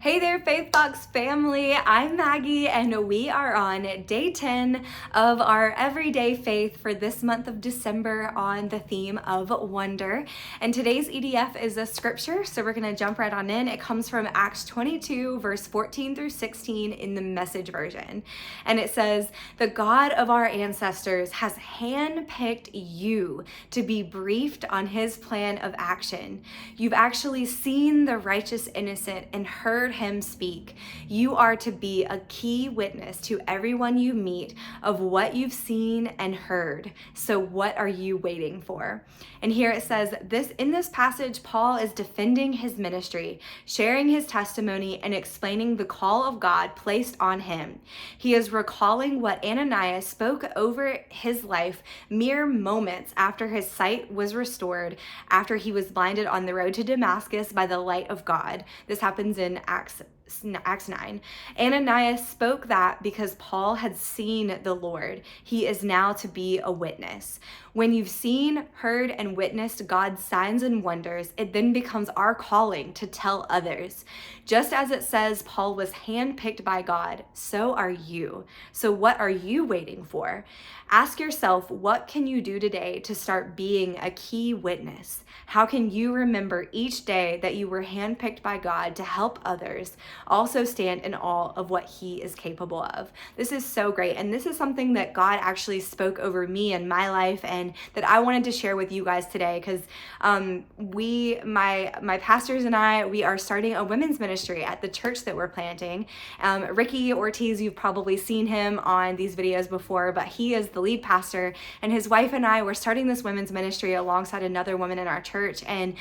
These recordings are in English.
Hey there, Faithbox family. I'm Maggie, and we are on day 10 of our everyday faith for this month of December on the theme of wonder. And today's EDF is a scripture, so we're going to jump right on in. It comes from Acts 22, verse 14 through 16 in the Message version. And it says, "The God of our ancestors has handpicked you to be briefed on his plan of action. You've actually seen the righteous innocent and heard him speak. You are to be a key witness to everyone you meet of what you've seen and heard. So what are you waiting for?" And here it says in this passage, Paul is defending his ministry, sharing his testimony, and explaining the call of God placed on him. He is recalling what Ananias spoke over his life mere moments after his sight was restored, after he was blinded on the road to Damascus by the light of God. This happens in Acts 9. Ananias spoke that because Paul had seen the Lord. He is now to be a witness. When you've seen, heard, and witnessed God's signs and wonders, it then becomes our calling to tell others. Just as it says Paul was handpicked by God, so are you. So what are you waiting for? Ask yourself, what can you do today to start being a key witness? How can you remember each day that you were handpicked by God to help others also stand in awe of what he is capable of? This is so great. And this is something that God actually spoke over me in my life and that I wanted to share with you guys today, because my pastors and I, we are starting a women's ministry at the church that we're planting. Ricky Ortiz, you've probably seen him on these videos before, but he is the lead pastor, and his wife and I were starting this women's ministry alongside another woman in our church. And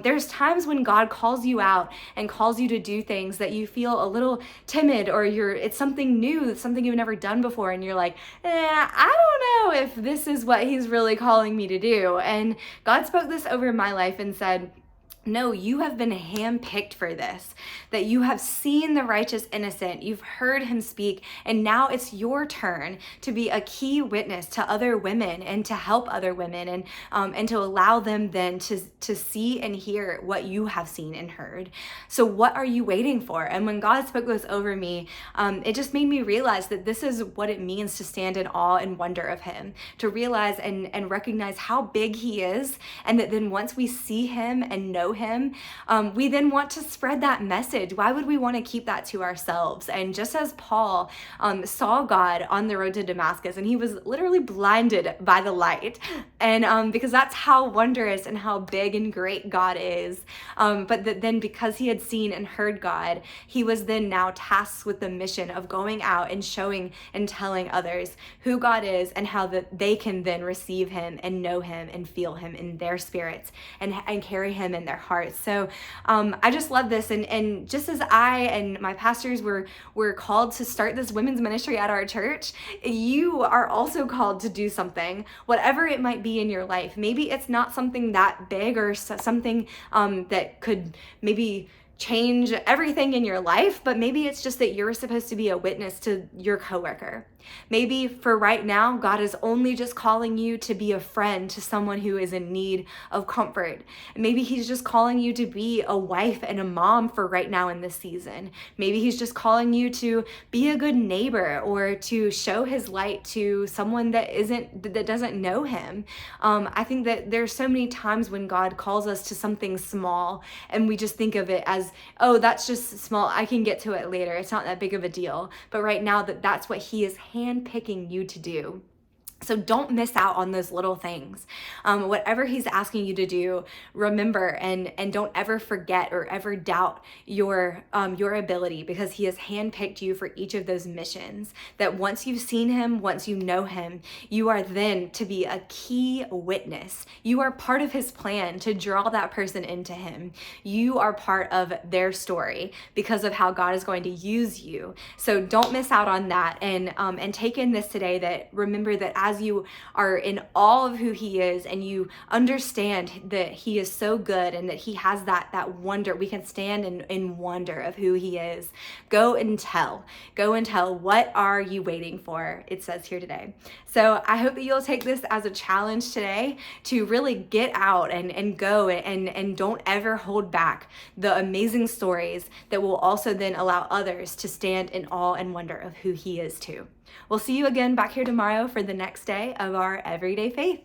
there's times when God calls you out and calls you to do things that you feel a little timid, or it's something new, it's something you've never done before, and you're like, I don't know if this is what he's really calling me to do. And God spoke this over my life and said, no, you have been handpicked for this, that you have seen the righteous innocent, you've heard him speak, and now it's your turn to be a key witness to other women and to help other women and to allow them then to see and hear what you have seen and heard. So what are you waiting for? And when God spoke this over me, it just made me realize that this is what it means to stand in awe and wonder of him, to realize and recognize how big he is, and that then once we see him and know him, we then want to spread that message. Why would we want to keep that to ourselves? And just as Paul saw God on the road to Damascus, and he was literally blinded by the light, and because that's how wondrous and how big and great God is, but then because he had seen and heard God, he was then now tasked with the mission of going out and showing and telling others who God is and how that they can then receive him and know him and feel him in their spirits and carry him in their hearts. So I just love this, and just as I and my pastors were called to start this women's ministry at our church, you are also called to do something, whatever it might be in your life. Maybe it's not something that big or something that could maybe change everything in your life, but maybe it's just that you're supposed to be a witness to your coworker. Maybe for right now, God is only just calling you to be a friend to someone who is in need of comfort. Maybe he's just calling you to be a wife and a mom for right now in this season. Maybe he's just calling you to be a good neighbor or to show his light to someone that doesn't know him. I think that there's so many times when God calls us to something small and we just think of it as, oh, that's just small, I can get to it later, it's not that big of a deal. But right now, that's what he is handpicking you to do. So don't miss out on those little things. Whatever he's asking you to do, remember and don't ever forget or ever doubt your ability, because he has handpicked you for each of those missions. That once you've seen him, once you know him, you are then to be a key witness. You are part of his plan to draw that person into him. You are part of their story because of how God is going to use you. So don't miss out on that, and take in this today, that remember that as as you are in awe of who he is and you understand that he is so good and that he has that wonder, we can stand in wonder of who he is. Go and tell. What are you waiting for? It says here today. So I hope that you'll take this as a challenge today to really get out and go and don't ever hold back the amazing stories that will also then allow others to stand in awe and wonder of who he is too. We'll see you again back here tomorrow for the next day of our Everyday Faith.